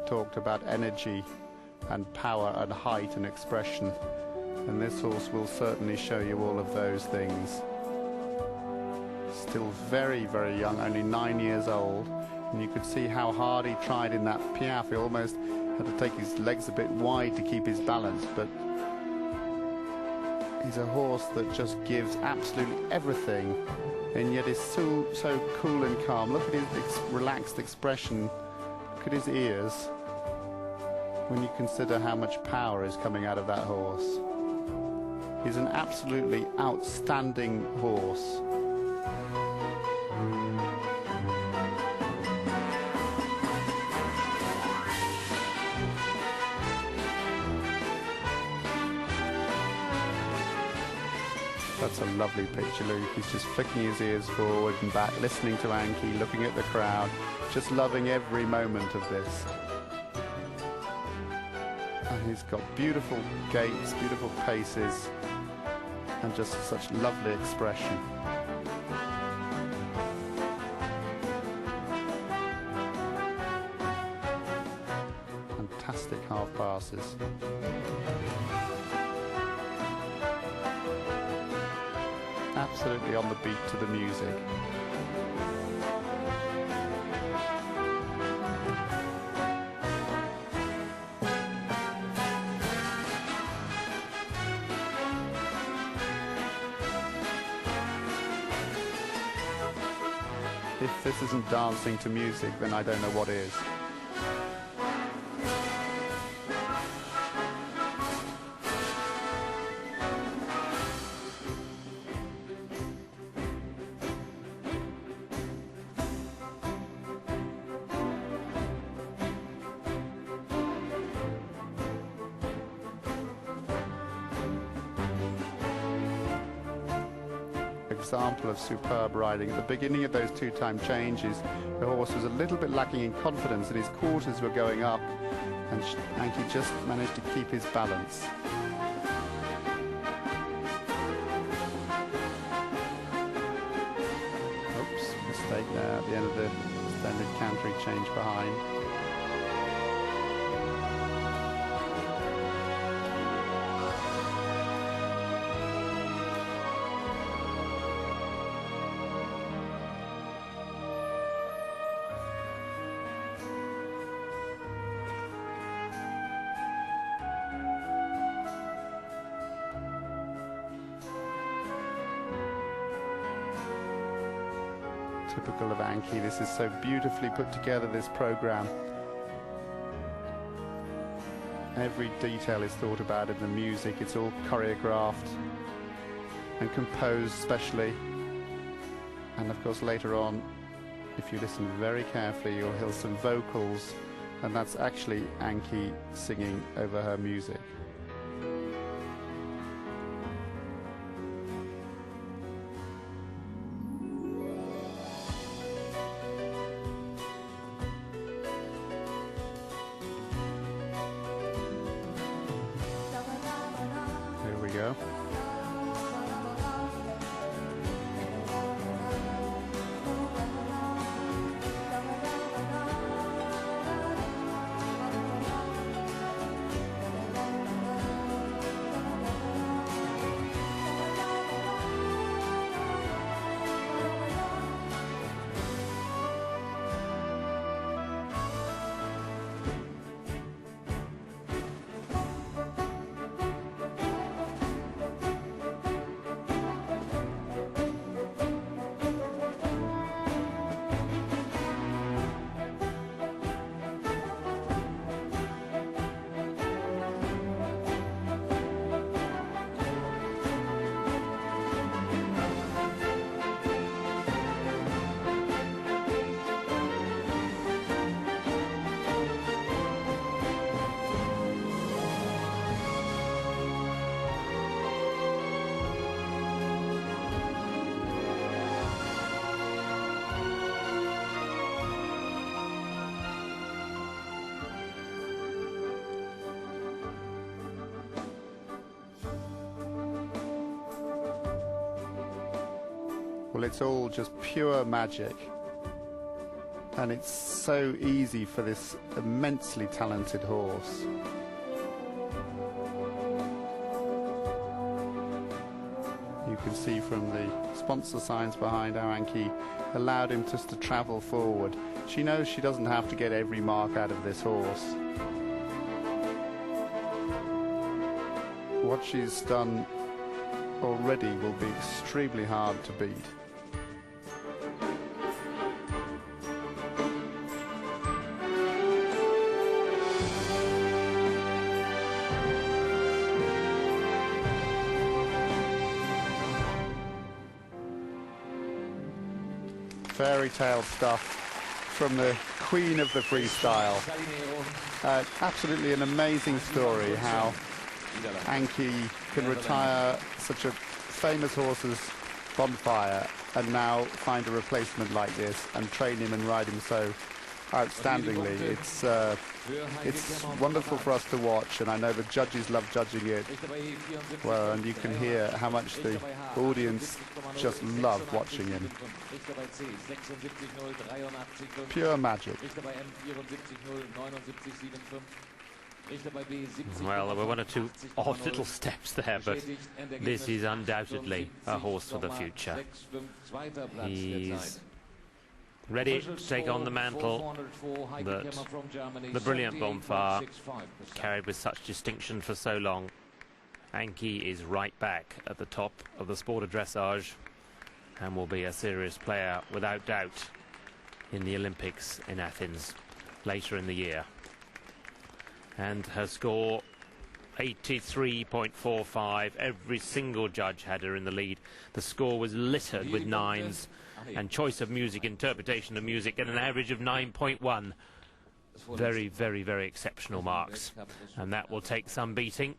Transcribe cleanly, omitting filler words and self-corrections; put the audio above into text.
talked about energy and power and height and expression, and this horse will certainly show you all of those things. Still very, very young, only 9 years old, and you could see how hard he tried in that piaffe. He almost had to take his legs a bit wide to keep his balance, but he's a horse that just gives absolutely everything, and yet is so cool and calm. Look at his relaxed expression. Look at his ears. When you consider how much power is coming out of that horse. He's an absolutely outstanding horse. That's a lovely picture, Luke. He's just flicking his ears forward and back, listening to Anky, looking at the crowd, just loving every moment of this. And he's got beautiful gaits, beautiful paces, and just such lovely expression. Fantastic half passes. Absolutely on the beat to the music. If this isn't dancing to music, then I don't know what is. Example of superb riding. At the beginning of those two-time changes, the horse was a little bit lacking in confidence and his quarters were going up, and Anky just managed to keep his balance. Oops, mistake there at the end of the standard canter change behind. Typical of Anky, this is so beautifully put together, this program. Every detail is thought about in the music. It's all choreographed and composed specially. And of course later on, if you listen very carefully, you'll hear some vocals, and that's actually Anky singing over her music. Here we go. Well, it's all just pure magic. And it's so easy for this immensely talented horse. You can see from the sponsor signs behind how Anky allowed him just to travel forward. She knows she doesn't have to get every mark out of this horse. What she's done already will be extremely hard to beat. Fairy tale stuff from the queen of the freestyle. Absolutely an amazing story how Anky can retire such a famous horse as Bonfire and now find a replacement like this and train him and ride him so outstandingly. It's wonderful for us to watch, and I know the judges love judging it. Well, and you can hear how much the audience just love watching him. Pure magic. Well, there were one or two odd little steps there, but this is undoubtedly a horse for the future. He's ready to take on the mantle that the brilliant Bonfire carried with such distinction for so long. Anky is right back at the top of the sport of dressage and will be a serious player without doubt in the Olympics in Athens later in the year. And her score 83.45. Every single judge had her in the lead. The score was littered with nines, and choice of music, interpretation of music, and an average of 9.1. Very, very, very exceptional marks, and that will take some beating.